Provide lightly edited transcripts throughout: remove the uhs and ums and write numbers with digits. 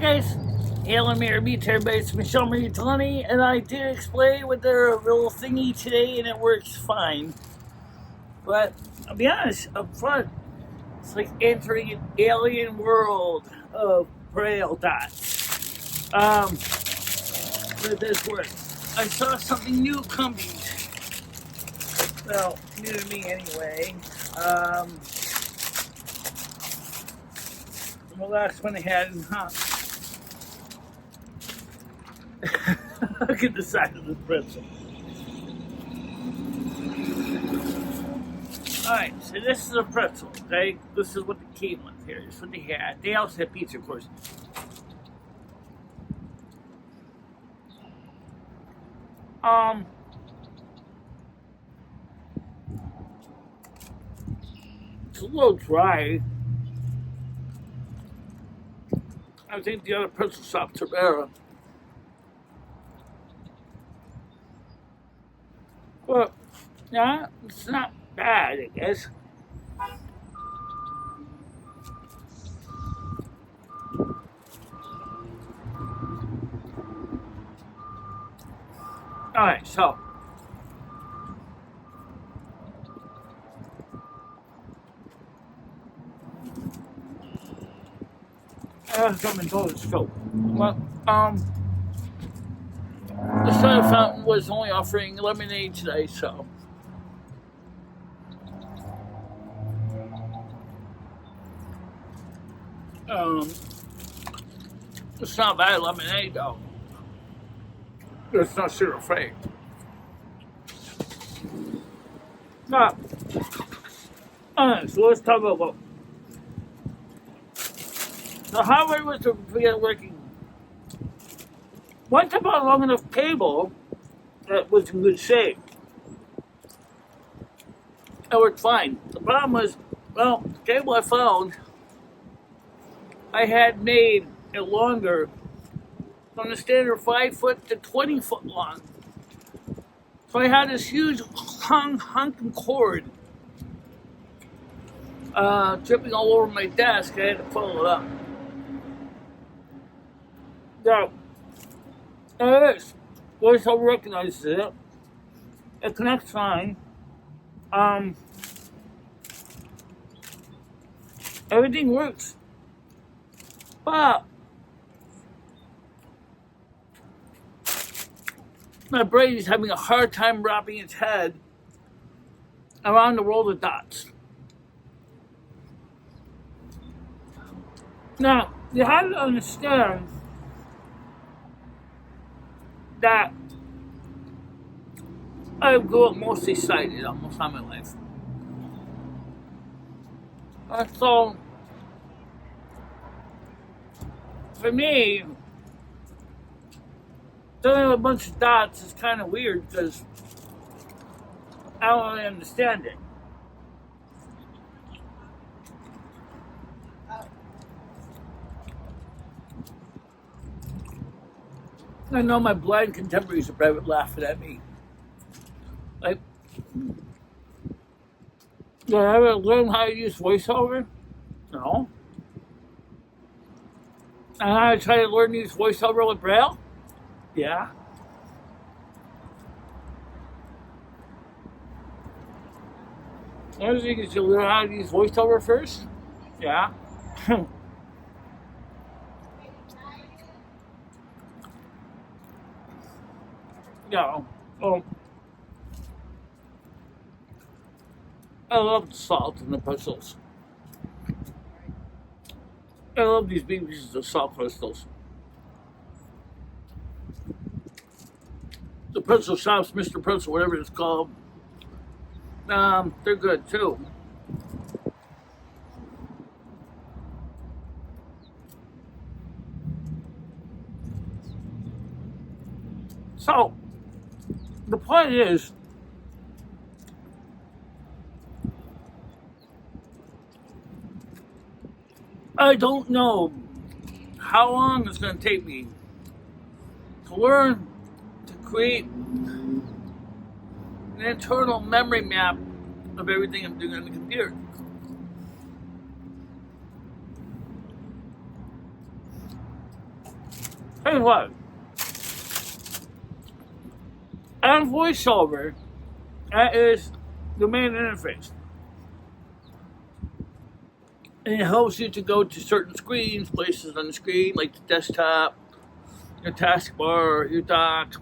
guys, Hail Mary Beach, everybody, it's MicheleMarieDalene, and I did explain with their little thingy today, and it works fine. But I'll be honest, up front, it's like entering an alien world of Braille dots. But this works. I saw something new coming. Well, new to me anyway. The last one I had, Look at the side of the pretzel. Alright, so this is a pretzel, okay? This is what they came with here. This is what they had. They also had pizza, of course. It's a little dry. I think the other pretzel shops are better. But, yeah, it's not bad, I guess. Alright, so. Something told us go. Well, the soda fountain was only offering lemonade today, so. It's not bad lemonade though. It's not sugar free. Now, so let's talk about the highway was working. Once I bought a long enough cable that was in good shape, it worked fine. The problem was, well, the cable I found, I had made it longer from the standard 5 foot to 20 foot long. So I had this huge honking cord dripping all over my desk. I had to pull it up. Now, there it is. VoiceOver recognizes it. It connects fine. Everything works. But my brain is having a hard time wrapping its head around the world of dots. Now, you have to understand that I grew up mostly sighted almost all my life. So, for me, dealing with a bunch of dots is kind of weird because I don't really understand it. I know my blind contemporaries are probably laughing at me. Like, did I ever learn how to use VoiceOver? No. And I try to learn to use VoiceOver with Braille? Yeah. Another thing is you learn how to use VoiceOver first? Yeah. Yeah. I love the salt in the pretzels. I love these big pieces of salt crystals. The pretzel shops, Mr. Pretzel, whatever it's called, they're good too. So, the point is, I don't know how long it's going to take me to learn to create an internal memory map of everything I'm doing on the computer. tell you what, on VoiceOver, that is the main interface. And it helps you to go to certain screens, places on the screen, like the desktop, your taskbar, your dock,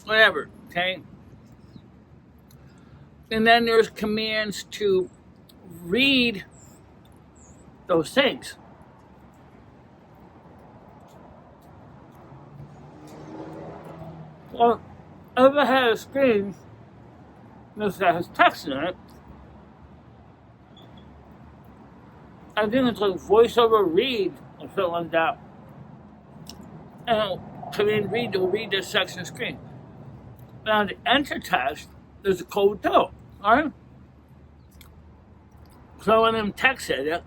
whatever, okay? And then there's commands to read those things. Well, if it has a screen that has text in it, I think it's like VoiceOver read or something like that. And it'll come in, it'll read this section of screen. Now, the enter text, there's a code too, alright? So when them text it,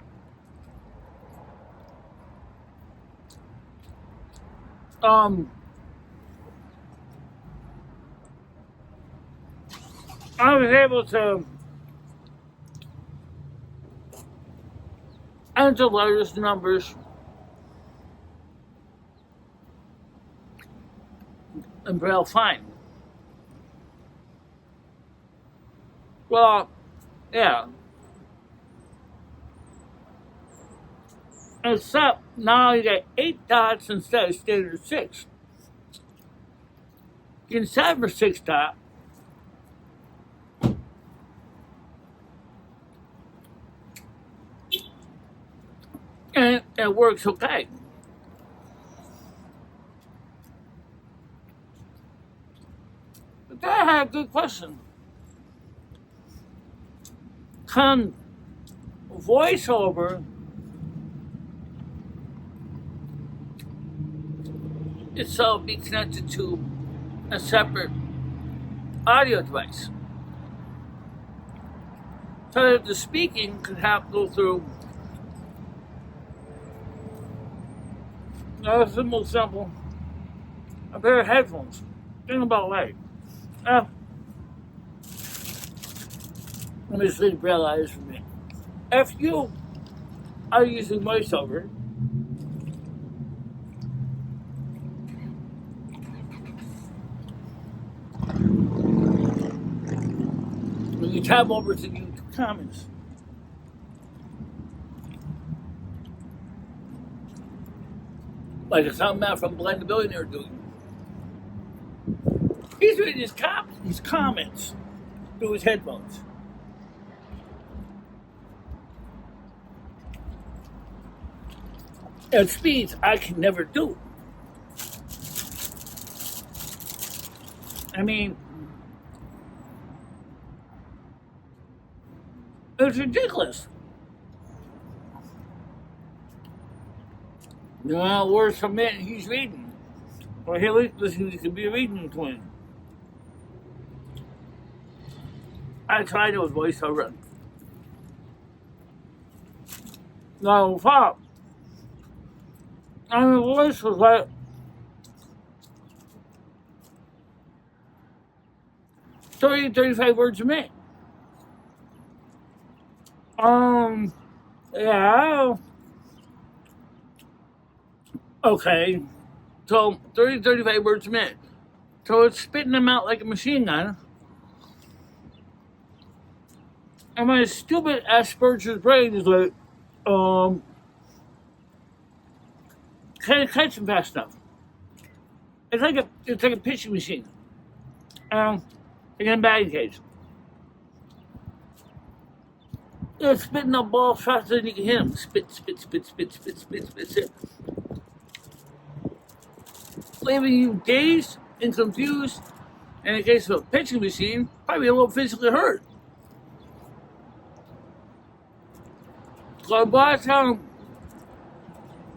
I was able to enter letters, numbers, and Braille fine. Well, yeah. Except now you get 8 dots instead of standard 6. You can set for 6 dot. And it works okay. But I had a good question. Can VoiceOver itself be connected to a separate audio device? So that the speaking could have to go through a simple example, a pair of headphones. Think about light. Let me just leave Braille eyes for me. If you are using VoiceOver, when you tab over to the YouTube comments, like a sound man from Blind the Billionaire doing. He's reading his comments through his headphones. At speeds I can never do. I mean, it's ridiculous. You know, words from it he's reading. Or he could be reading to him. I tried it with VoiceOver. No, fuck. And the voice was like 35 words a minute. Yeah. Okay. So 35 words a minute. So it's spitting them out like a machine gun. And my stupid Asperger's brain is like, can't catch them fast enough. It's like a pitching machine. Like in a batting cage. It's spitting a ball faster than you can hit them. Spit, spit, spit, spit, spit, spit, spit, spit. Leaving you dazed and confused. And in the case of a pitching machine, probably a little physically hurt. So by the time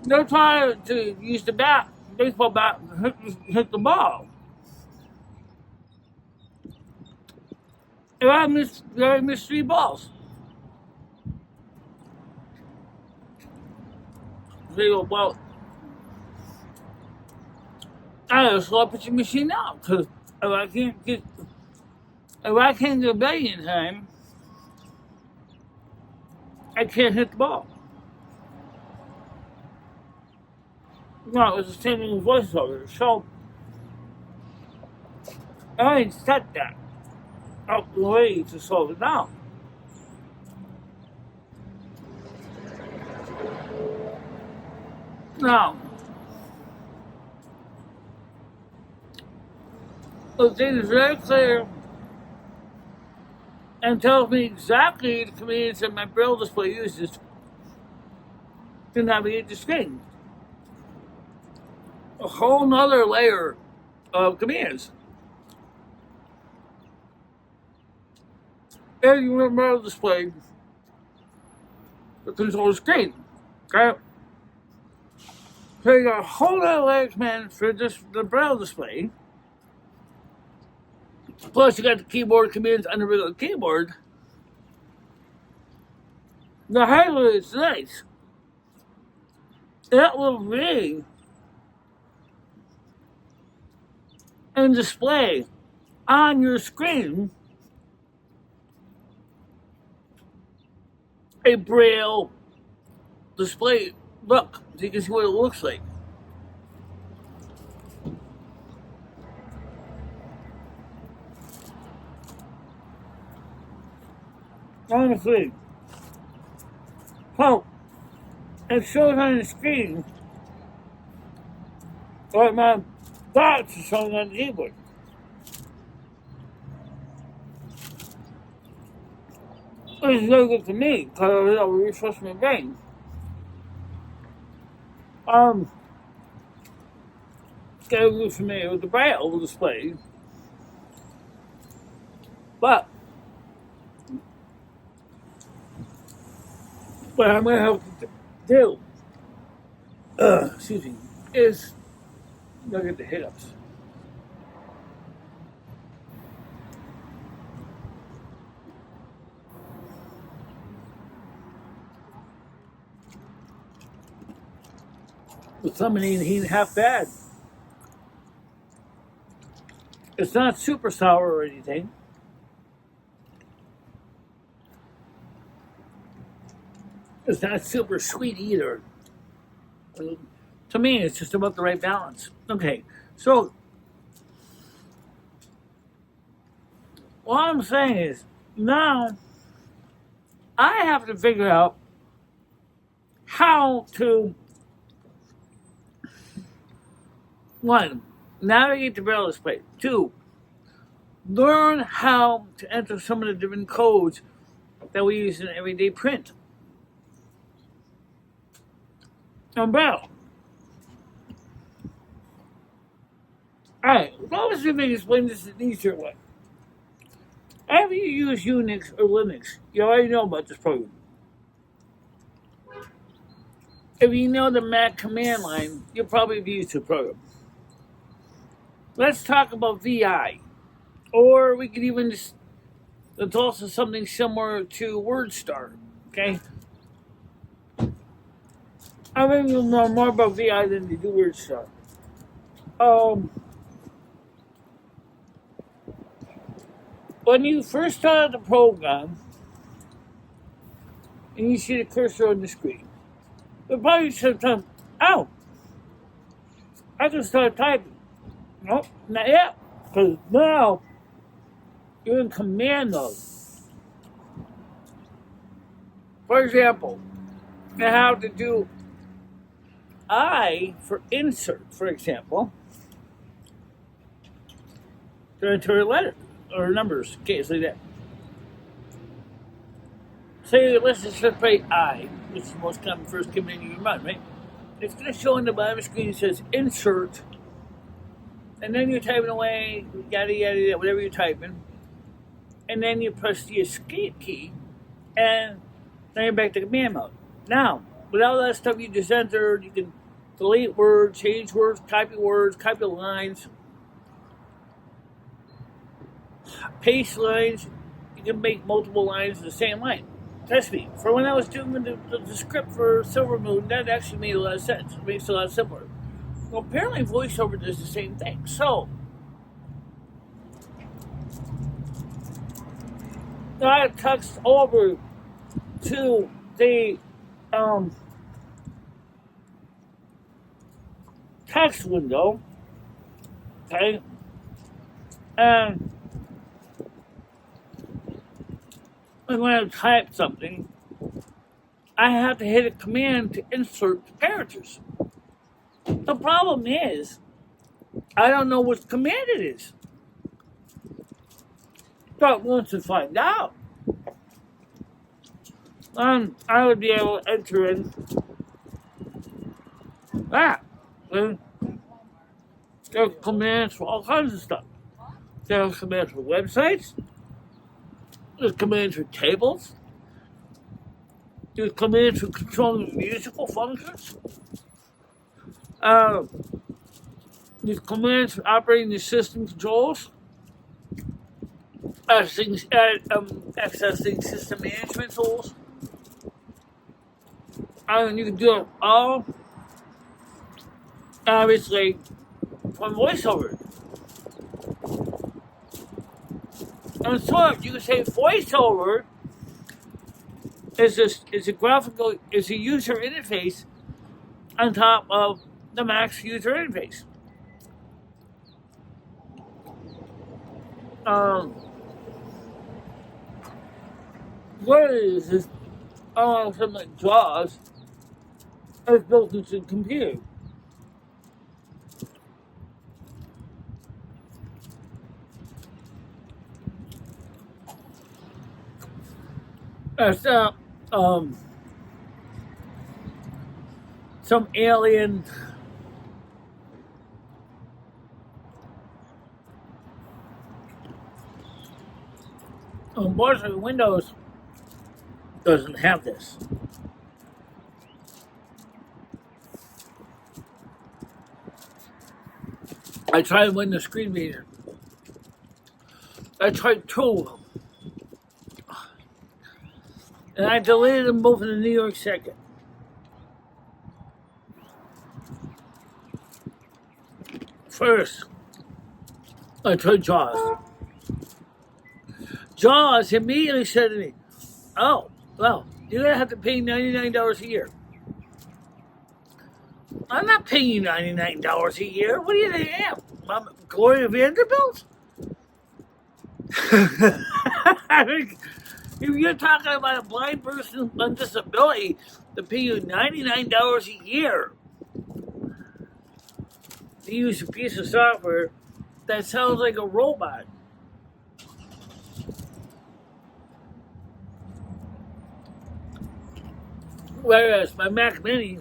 they're trying to use the bat, baseball bat, to hit the ball. If I missed 3 balls. They go, well, I gotta slow up pitching machine out, because if I can't get a batting in time, I can't hit the ball. No, it's the same thing with voiceover. So I set that up the way to slow it down. Now, the thing is very clear and tells me exactly the commands that my Braille display uses to navigate the screen. A whole nother layer of commands. And you have a Braille display to control the screen. Okay? So you got a whole other layer of commands for just the Braille display. Plus you got the keyboard commands on the regular keyboard. The highlight is nice. That will read and display on your screen a Braille display look, so you can see what it looks like. Honestly, so it shows on the screen what my thoughts are showing on the keyboard. Which is very good to me because it'll refresh my brain. Get really familiar with the Braille display, but what I'm going to have to do, excuse me, is look at the hiccups. With something ain't half bad. It's not super sour or anything. It's not super sweet either. To me, it's just about the right balance. Okay, so what I'm saying is now I have to figure out how to, one, navigate the Braille display. Two, learn how to enter some of the different codes that we use in everyday print on Braille. Alright, let me see if I can explain this in an easier way. After you use Unix or Linux, you already know about this program. If you know the Mac command line, you'll probably be used to the program. Let's talk about VI. Or we could even just, it's also something similar to WordStar, okay? I think you'll know more about VI than you do WordStar. When you first start the program, and you see the cursor on the screen, you'll probably sometimes, oh, I can start typing. Nope, not yet, because now you're in command mode. For example, you have to do I for insert, for example, to enter a letter or numbers, case like that. Say, let's just separate I, which is the most common first command you can run, right? It's going to show on the bottom of the screen, it says insert, and then you're typing away, yada, yada, yada, whatever you're typing, and then you press the escape key, and then you're back to command mode. Now, with all that stuff you just entered, you can delete words, change words, copy lines, paste lines. You can make multiple lines in the same line. Trust me, for when I was doing the script for Silver Moon, that actually made a lot of sense. It makes it a lot simpler. Well, apparently VoiceOver does the same thing. So, I text over to the text window, okay, and when I type something, I have to hit a command to insert the characters. The problem is, I don't know what command it is. But once I find out, I would be able to enter in that. And there are commands for all kinds of stuff. There are commands for websites. There's commands for tables. There's commands for controlling musical functions. There's commands for operating the system controls. Accessing system management tools. And you can do it all, obviously, from VoiceOver. And so you can say VoiceOver is a user interface on top of the Mac's user interface. What it is something like JAWS is built into the computer. It's some alien unfortunately Windows doesn't have this. I tried Windows Screen Reader. I tried two of them. And I deleted them both in the New York second. First, I tried JAWS. JAWS immediately said to me, oh, well, you're going to have to pay $99 a year. I'm not paying you $99 a year. What do you think I am? I'm Gloria Vanderbilt? I mean, if you're talking about a blind person on disability to pay you $99 a year to use a piece of software that sounds like a robot. Whereas my Mac Mini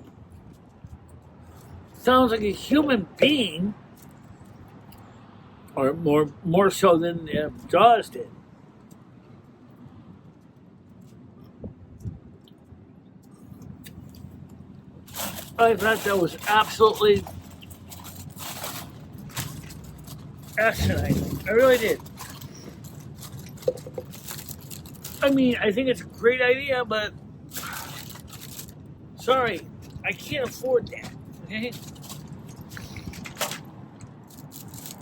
sounds like a human being, or more so than JAWS did. I thought that was absolutely asinine. I really did. I mean, I think it's a great idea, but sorry, I can't afford that. Okay?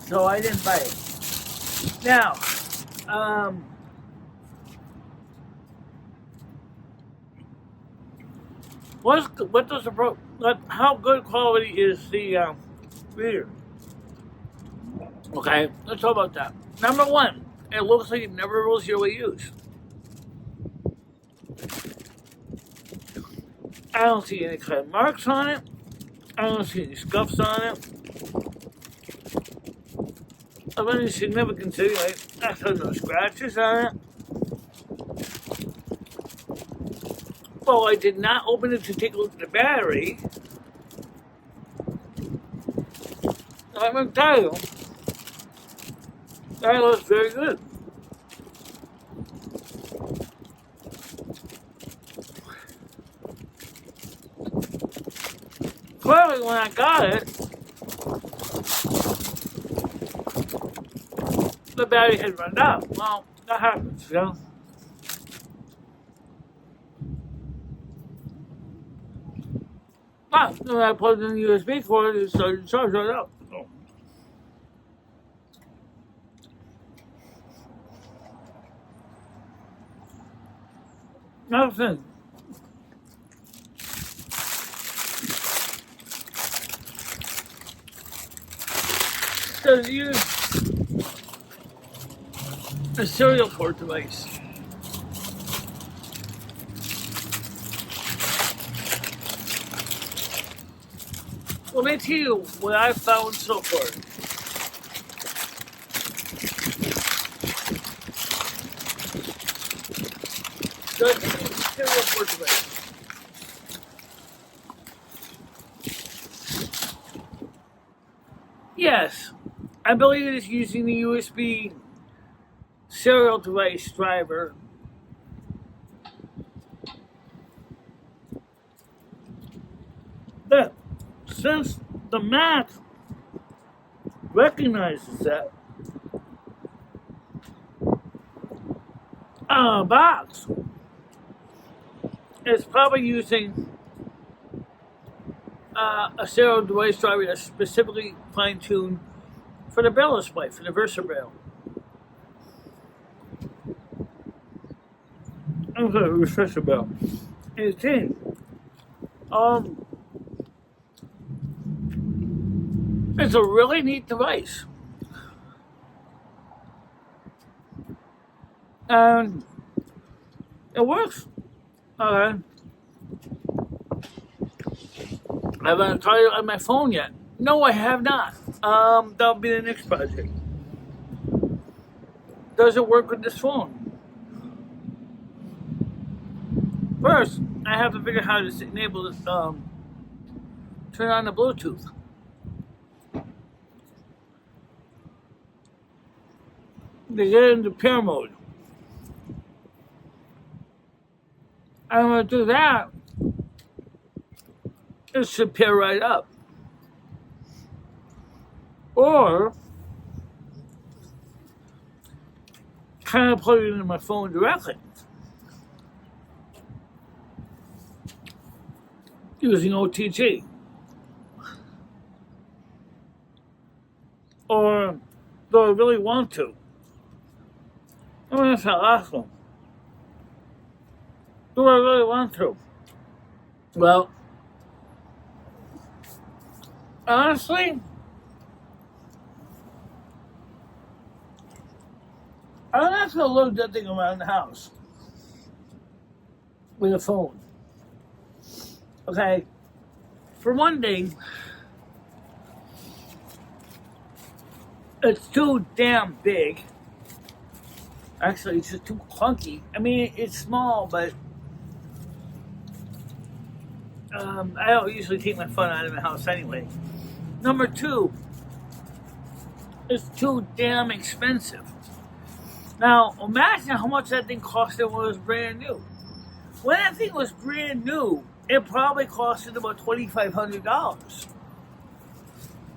So I didn't buy it. Now, how good quality is the reader? Okay, let's talk about that. Number one, it looks like it never was really used. I don't see any kind of marks on it. I don't see any scuffs on it. Of any significance anyway. I saw no scratches on it. Well, I did not open it to take a look at the battery. I'm going to tell you, that looks very good. Clearly, when I got it, the battery had run out. Well, that happens, you know. But when I plugged in the USB cord, it started to charge right up. So. Nothing. to use a serial port device. Let me tell you what I've found so far. Serial port device. Yes, I believe it is using the USB serial device driver that, since the Mac recognizes that box, it's probably using a serial device driver that's specifically fine-tuned for the Braille display, for the Versa Braille. I'm going to refresh the Braille. It's in. It's a really neat device. And it works. Okay. I haven't tried it on my phone yet. No, I have not. That'll be the next project. Does it work with this phone? First, I have to figure out how to enable this, turn on the Bluetooth. To get into pair mode. I'm going to do that. It should pair right up. Or kind of plug it into my phone directly using OTG. Or do I really want to? I mean, that's that last one. Do I really want to? Well, honestly, I'm not going to load that thing around the house with a phone. Okay? For one thing, it's too damn big. Actually, it's just too clunky. I mean, it's small, but I don't usually take my phone out of the house anyway. Number two, it's too damn expensive. Now, imagine how much that thing costed when it was brand new. When that thing was brand new, it probably costed about $2,500.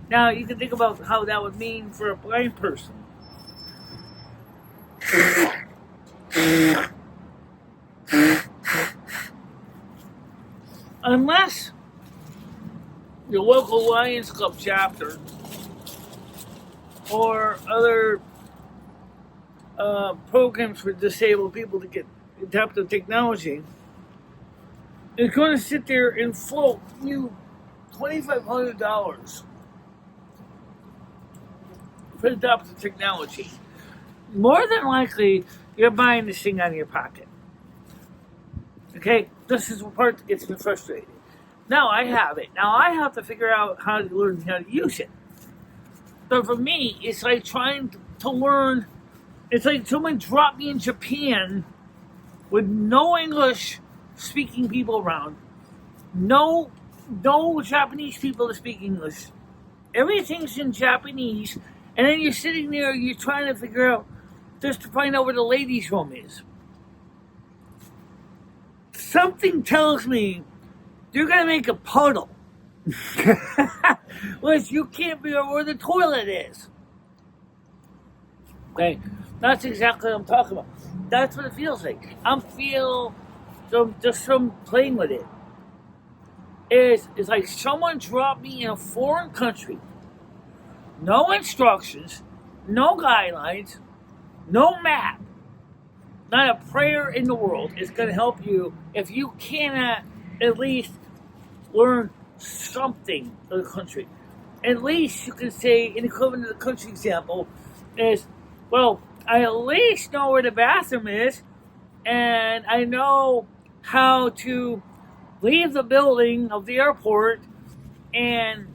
Now, you can think about how that would mean for a blind person. Unless your local Lions Club chapter or other programs for disabled people to get adaptive technology is going to sit there and float you $2,500 for adaptive technology. More than likely, you're buying this thing out of your pocket. Okay? This is the part that gets me frustrated. Now I have it. Now I have to figure out how to learn how to use it. So for me, it's like trying to learn. It's like someone dropped me in Japan with no English speaking people around. No Japanese people to speak English. Everything's in Japanese. And then you're sitting there, you're trying to figure out, just to find out where the ladies' room is. Something tells me you're going to make a puddle. Which you can't figure out where the toilet is. Okay, that's exactly what I'm talking about. That's what it feels like. Just from playing with it. It's like someone dropped me in a foreign country. No instructions, no guidelines, no map. Not a prayer in the world is going to help you if you cannot at least learn something of the country. at least you can say, in equivalent to the country example, is, well, I at least know where the bathroom is, and I know how to leave the building of the airport, and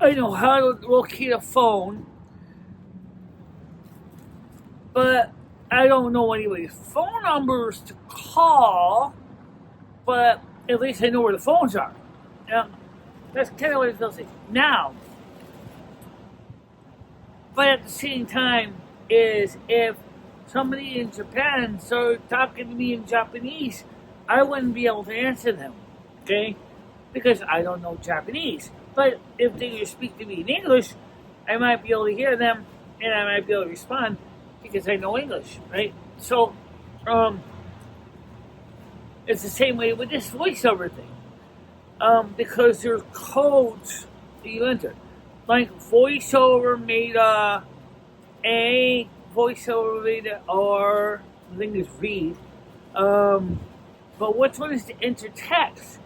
I know how to locate a phone, but I don't know anybody's phone numbers to call, but at least I know where the phones are. Yeah, that's kind of what it feels like. Now, but at the same time, is if somebody in Japan started talking to me in Japanese, I wouldn't be able to answer them, okay? Because I don't know Japanese. But if they speak to me in English, I might be able to hear them, and I might be able to respond because I know English, right? So, it's the same way with this voiceover thing. Because there's codes that you enter. Like voiceover made a, voiceover made a R, I think it's read. But which one is to enter text?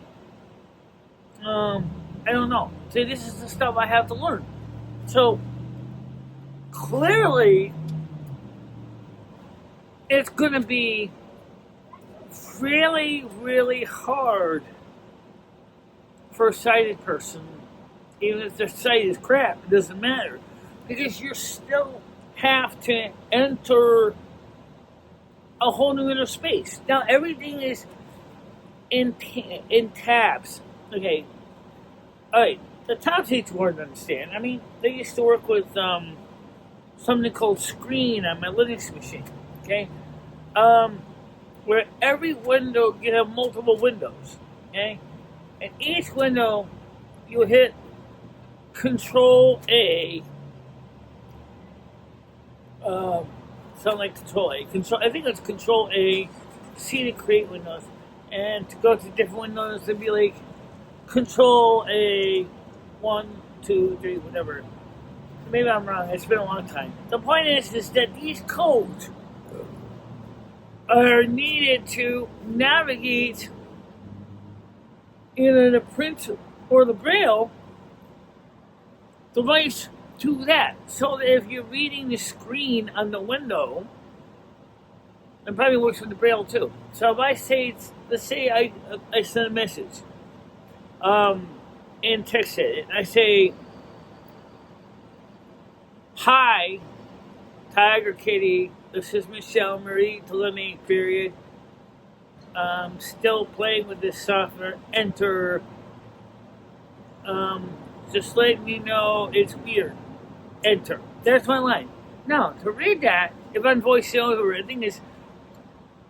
I don't know. So this is the stuff I have to learn. So clearly, it's going to be really, really hard for a sighted person, even if their sight is crap, it doesn't matter. Because you still have to enter a whole new inner space. Now, everything is in tabs. Okay. Alright, the tabs takes hard to understand. I mean, they used to work with something called screen on my Linux machine. Okay? Where every window, you have multiple windows. Okay? And each window, you hit Control A. Something like Control A. I think it's Control A, C to create windows. And to go to different windows, it'd be like Control A, 1, 2, 3, whatever. Maybe I'm wrong. It's been a long time. The point is that these codes are needed to navigate either the print or the Braille device to that. So that if you're reading the screen on the window, it probably works with the Braille too. So if I say, let's say I send a message, and text it, and I say, "Hi, Tiger Kitty, this is MicheleMarieDalene, period. Still playing with this software, enter. Just letting you know it's weird, enter." That's my line. Now, to read that, if I'm voiceover, I think it's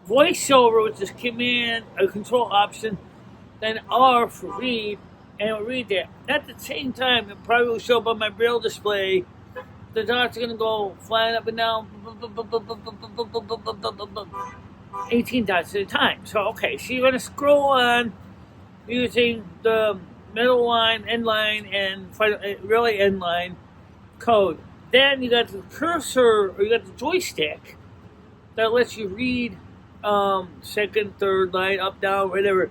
voiceover, which is command, a control option, then R for read, and it'll read that. At the same time, it probably will show up on my Braille display. The dots are going to go flying up and down, 18 dots at a time. So, okay, so you're going to scroll on using the middle line, end line, and really end line code. Then you got the cursor, or you got the joystick that lets you read second, third line, up, down, whatever.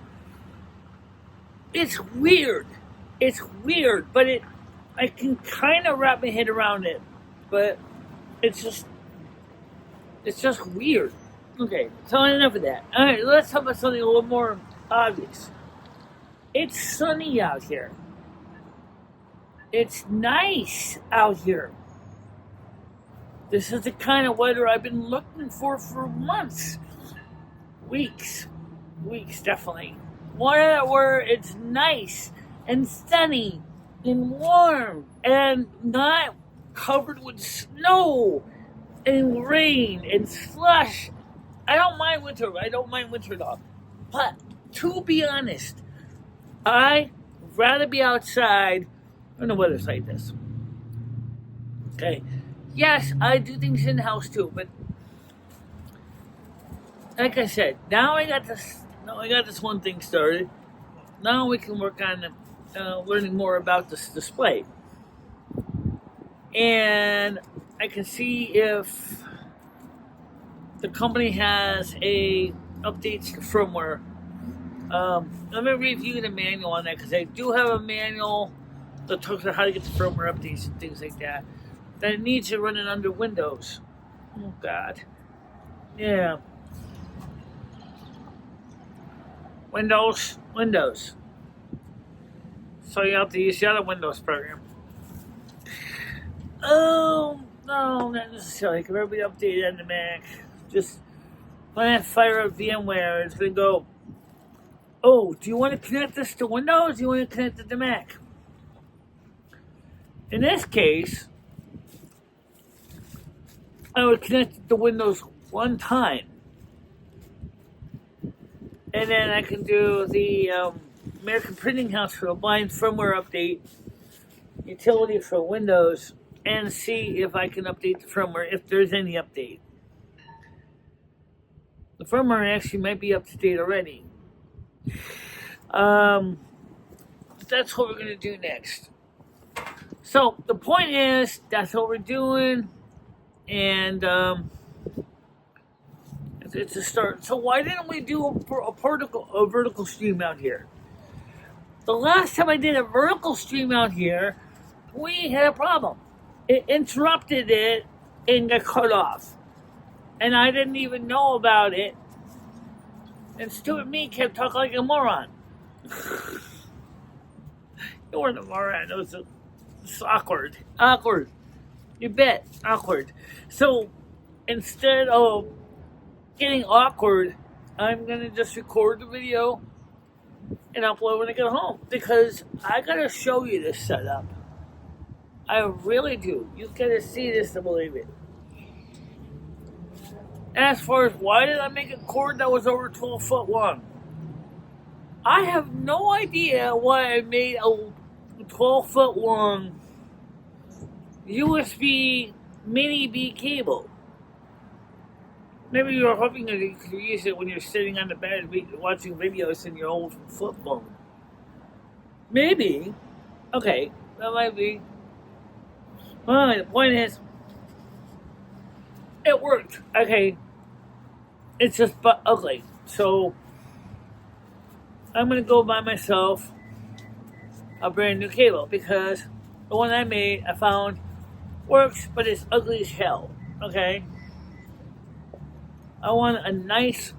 It's weird. It's weird, but I can kind of wrap my head around it, but it's just weird. Okay, so enough of that. All right, let's talk about something a little more obvious. It's sunny out here. It's nice out here. This is the kind of weather I've been looking for months. Weeks, definitely. Where it's nice and sunny and warm and not covered with snow and rain and slush. I don't mind winter at all. But to be honest, I'd rather be outside when the weather's like this. Okay. Yes, I do things in the house too, but like I said, now I got this one thing started. Now we can work on learning more about this display. And I can see if the company has updates to firmware. Let me review the manual on that, because I do have a manual that talks about how to get the firmware updates and things like that. That it needs to run it under Windows. Oh God. Yeah. Windows. So you have to use the other Windows program. Oh, no, not necessarily. It can never be updated on the Mac. Just when I fire up VMware, it's going to go, oh, do you want to connect this to Windows or do you want to connect it to Mac? In this case, I would connect it to Windows one time. And then I can do the American Printing House for a blind firmware update, utility for Windows, and see if I can update the firmware, if there's any update. The firmware actually might be up to date already. That's what we're going to do next. So the point is, that's what we're doing, and it's a start. So why didn't we do a vertical stream out here? The last time I did a vertical stream out here, we had a problem. It interrupted it and got cut off. And I didn't even know about it. And stupid me kept talking like a moron. You weren't a moron. It was awkward. Awkward. You bet. Awkward. So instead of getting awkward, I'm going to just record the video and upload when I get home. Because I got to show you this setup. I really do. You got to see this to believe it. As far as why did I make a cord that was over 12 foot long? I have no idea why I made a 12 foot long USB mini B cable. Maybe you're hoping that you could use it when you're sitting on the bed watching videos in your old flip phone. Maybe. Okay, that might be. Well, the point is, it worked. Okay. It's just ugly. So, I'm going to go buy myself a brand new cable because the one I made, I found, works, but it's ugly as hell. Okay? I want a nice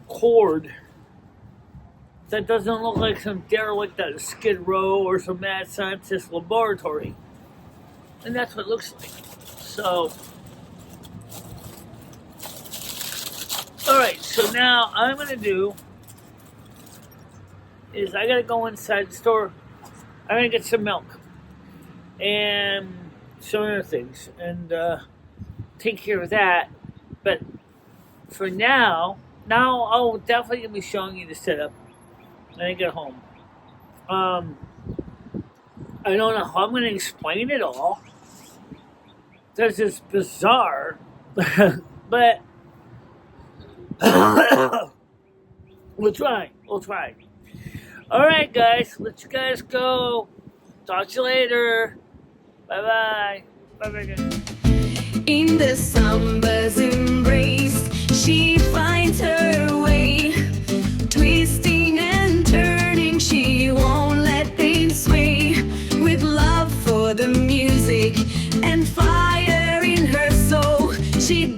cord that doesn't look like some derelict at a Skid Row or some mad scientist laboratory. And that's what it looks like. So, alright, so now I'm going to do is I got to go inside the store. I'm going to get some milk and some other things and take care of that. But for now I'll definitely going to be showing you the setup when I get home. I don't know how I'm going to explain it all. This is bizarre. But we'll try. Alright guys, let you guys go. Talk to you later. Bye bye guys. In the summer's embrace, she finds her way, twisting and turning, she won't let things sway. With love for the music and fire in her soul, she